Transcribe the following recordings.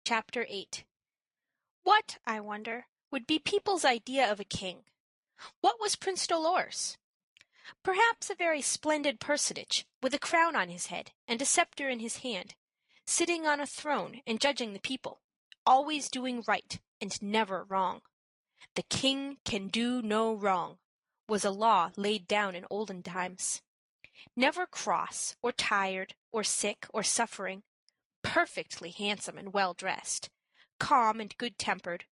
Chapter VIII. What, I wonder, would be people's idea of a king? What was Prince Dolores? Perhaps a very splendid personage, with a crown on his head and a scepter in his hand, sitting on a throne and judging the people, always doing right and never wrong. The king can do no wrong, was a law laid down in olden times. Never cross, or tired, or sick, or suffering, perfectly handsome and well-dressed, calm and good-tempered,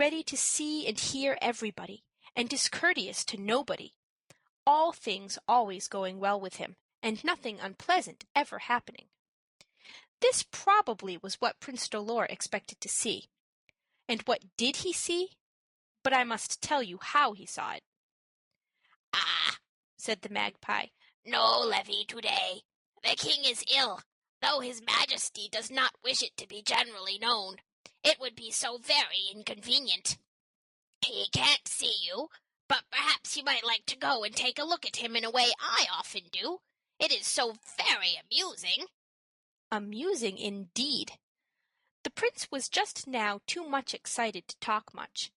ready to see and hear everybody, and discourteous to nobody, all things always going well with him, and nothing unpleasant ever happening. This probably was what Prince Dolor expected to see. And what did he see? But I must tell you how he saw it. "Ah," said the magpie, "no levee today. The king is ill, though his majesty does not wish it to be generally known. It would be so very inconvenient. He can't see you, but perhaps you might like to go and take a look at him in a way I often do. It is so very amusing." Amusing indeed. The prince was just now too much excited to talk much.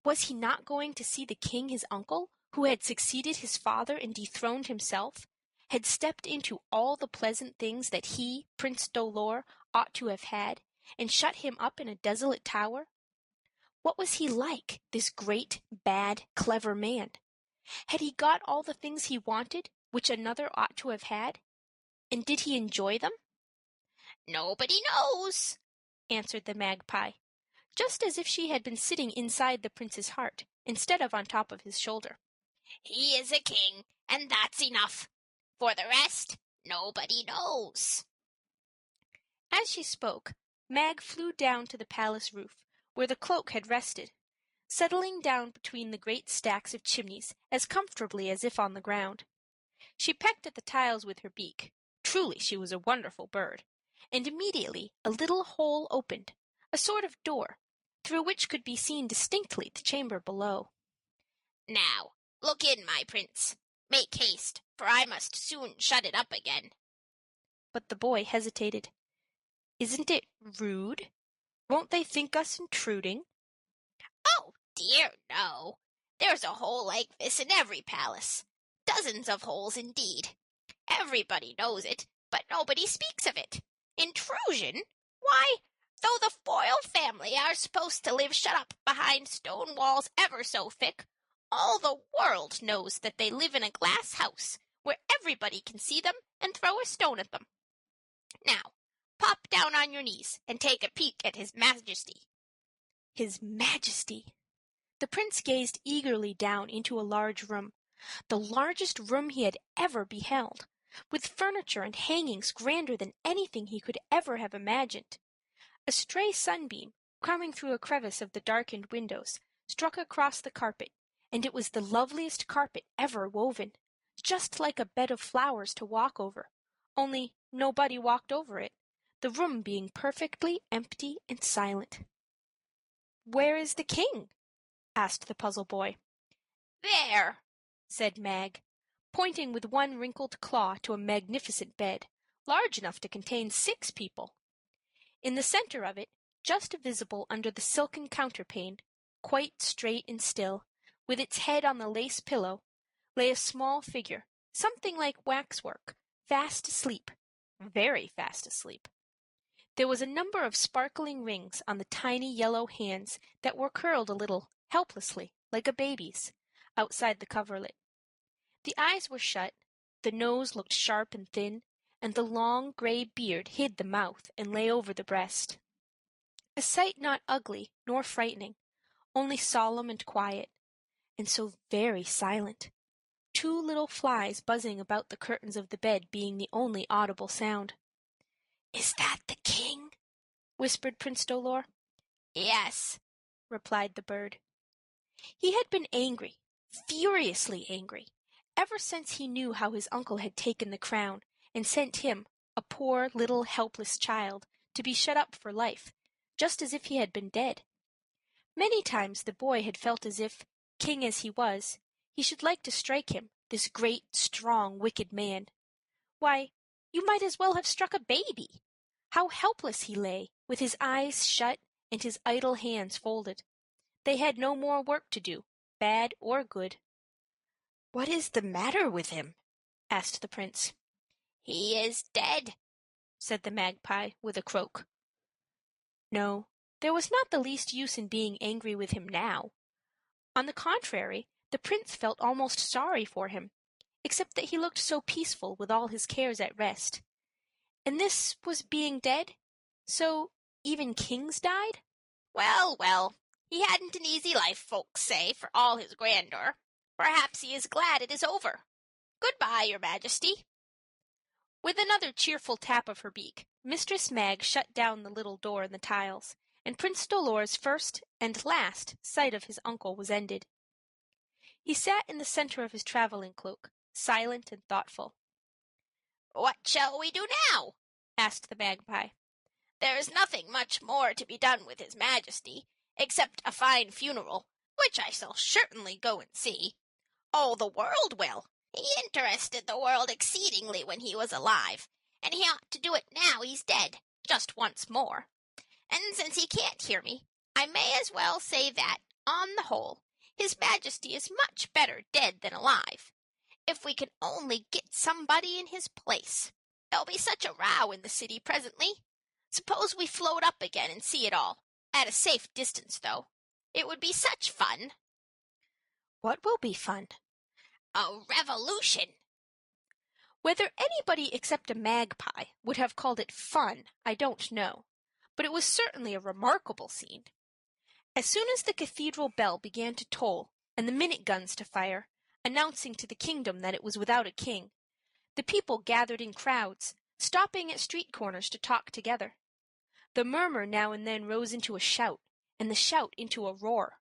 Was he not going to see the king, his uncle, who had succeeded his father and dethroned himself, had stepped into all the pleasant things that he, Prince Dolor, ought to have had, and shut him up in a desolate tower? What was he like, this great, bad, clever man? Had he got all the things he wanted, which another ought to have had? And did he enjoy them? "Nobody knows," answered the magpie, just as if she had been sitting inside the prince's heart, instead of on top of his shoulder. "He is a king, and that's enough. For the rest, nobody knows." As she spoke, Mag flew down to the palace roof, where the cloak had rested, settling down between the great stacks of chimneys as comfortably as if on the ground. She pecked at the tiles with her beak. Truly she was a wonderful bird, and immediately a little hole opened, a sort of door, through which could be seen distinctly the chamber below. "Now, look in, my prince. Make haste, for I must soon shut it up again." But the boy hesitated. Isn't it rude? Won't they think us intruding? "Oh, dear, no. There's a hole like this in every palace. Dozens of holes, indeed. Everybody knows it, but nobody speaks of it. Intrusion? Why, though the royal family are supposed to live shut up behind stone walls ever so thick, all the world knows that they live in a glass house, where everybody can see them and throw a stone at them. Now, pop down on your knees and take a peek at His Majesty." His Majesty! The prince gazed eagerly down into a large room, the largest room he had ever beheld, with furniture and hangings grander than anything he could ever have imagined. A stray sunbeam, coming through a crevice of the darkened windows, struck across the carpet, and it was the loveliest carpet ever woven, just like a bed of flowers to walk over, only nobody walked over it, the room being perfectly empty and silent. "Where is the king?" asked the puzzle boy. "There," said Mag, pointing with one wrinkled claw to a magnificent bed, large enough to contain 6 people. In the center of it, just visible under the silken counterpane, quite straight and still, with its head on the lace pillow, lay a small figure, something like waxwork, fast asleep, very fast asleep. There was a number of sparkling rings on the tiny yellow hands that were curled a little, helplessly, like a baby's, outside the coverlet. The eyes were shut, the nose looked sharp and thin, and the long gray beard hid the mouth and lay over the breast. A sight not ugly nor frightening, only solemn and quiet, and so very silent, 2 little flies buzzing about the curtains of the bed being the only audible sound. "Is that the king?" whispered Prince Dolor. "Yes," replied the bird. He had been angry, furiously angry, ever since he knew how his uncle had taken the crown and sent him, a poor little helpless child, to be shut up for life, just as if he had been dead. Many times the boy had felt as if, king as he was, he should like to strike him, this great, strong, wicked man. Why, you might as well have struck a baby. How helpless he lay, with his eyes shut and his idle hands folded. They had no more work to do, bad or good. "What is the matter with him?" asked the prince. "He is dead," said the magpie, with a croak. No, there was not the least use in being angry with him now. On the contrary, the prince felt almost sorry for him, except that he looked so peaceful with all his cares at rest. And this was being dead? So even kings died? "Well, well, he hadn't an easy life, folks say, for all his grandeur. Perhaps he is glad it is over. Good-bye, your majesty." With another cheerful tap of her beak, Mistress Mag shut down the little door in the tiles, and Prince Dolores' first and last sight of his uncle was ended. He sat in the center of his traveling cloak, silent and thoughtful. "What shall we do now?" asked the magpie. "There is nothing much more to be done with his majesty, except a fine funeral, which I shall certainly go and see. Oh, the world will. He interested the world exceedingly when he was alive, and he ought to do it now he's dead, just once more. And since he can't hear me, I may as well say that, on the whole, his majesty is much better dead than alive. If we can only get somebody in his place. There'll be such a row in the city presently. Suppose we float up again and see it all, at a safe distance, though. It would be such fun." "What will be fun?" "A revolution." Whether anybody except a magpie would have called it fun, I don't know, but it was certainly a remarkable scene. As soon as the cathedral bell began to toll and the minute guns to fire, announcing to the kingdom that it was without a king, the people gathered in crowds, stopping at street corners to talk together. The murmur now and then rose into a shout, and the shout into a roar.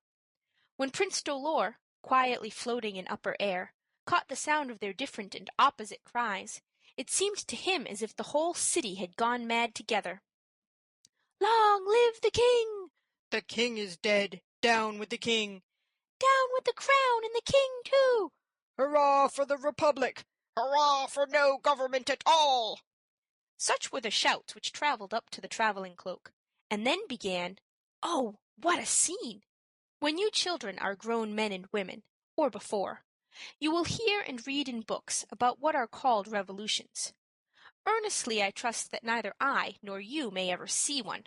When Prince Dolor, quietly floating in upper air, caught the sound of their different and opposite cries, it seemed to him as if the whole city had gone mad together. "Long live the king!" "The king is dead. Down with the king!" "Down with the crown and the king, too!" "Hurrah for the Republic!" "Hurrah for no government at all!" Such were the shouts which traveled up to the traveling cloak, and then began, oh, what a scene! When you children are grown men and women, or before, you will hear and read in books about what are called revolutions. Earnestly I trust that neither I nor you may ever see one.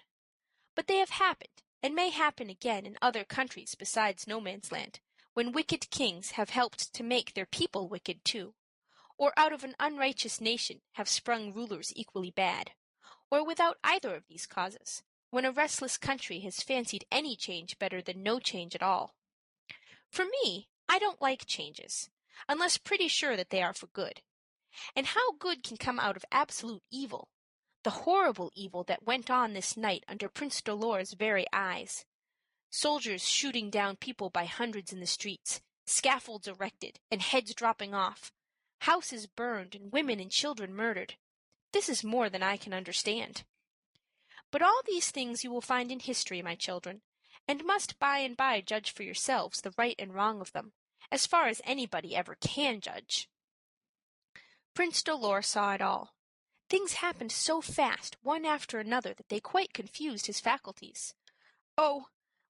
But they have happened, and may happen again in other countries besides No-Man's-Land, when wicked kings have helped to make their people wicked too, or out of an unrighteous nation have sprung rulers equally bad, or without either of these causes, when a restless country has fancied any change better than no change at all. For me, I don't like changes, unless pretty sure that they are for good. And how good can come out of absolute evil? The horrible evil that went on this night under Prince Dolor's very eyes. Soldiers shooting down people by hundreds in the streets, scaffolds erected, and heads dropping off, houses burned, and women and children murdered. This is more than I can understand. But all these things you will find in history, my children, and must by and by judge for yourselves the right and wrong of them, as far as anybody ever can judge. Prince Dolor saw it all. Things happened so fast, one after another, that they quite confused his faculties. "Oh,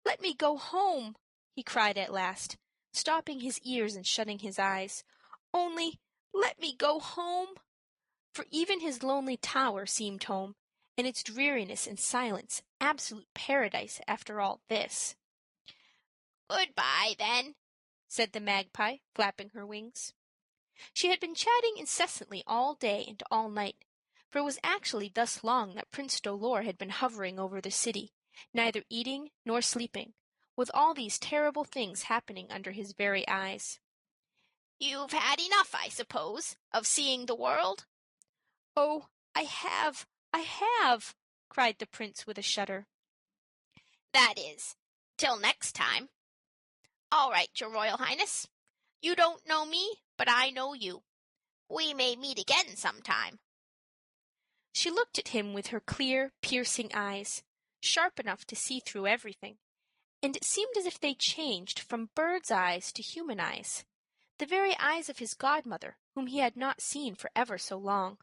let me go home!" he cried at last, stopping his ears and shutting his eyes. "Only let me go home!" For even his lonely tower seemed home, and its dreariness and silence absolute paradise after all this. "Good-bye, then," said the magpie, flapping her wings. She had been chatting incessantly all day and all night, for it was actually thus long that Prince Dolor had been hovering over the city, neither eating nor sleeping, with all these terrible things happening under his very eyes. "You've had enough, I suppose, of seeing the world?" "Oh, I have, cried the prince with a shudder. "That is, till next time. All right, your Royal Highness. You don't know me, but I know you. We may meet again sometime." She looked at him with her clear, piercing eyes, sharp enough to see through everything, and it seemed as if they changed from birds' eyes to human eyes, the very eyes of his godmother, whom he had not seen for ever so long.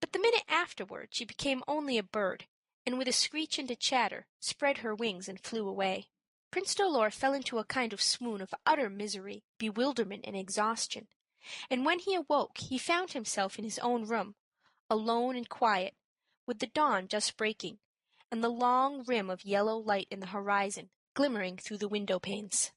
But the minute afterward she became only a bird, and with a screech and a chatter spread her wings and flew away. Prince Dolor fell into a kind of swoon of utter misery, bewilderment, and exhaustion, and when he awoke he found himself in his own room, alone and quiet, with the dawn just breaking, and the long rim of yellow light in the horizon glimmering through the window panes.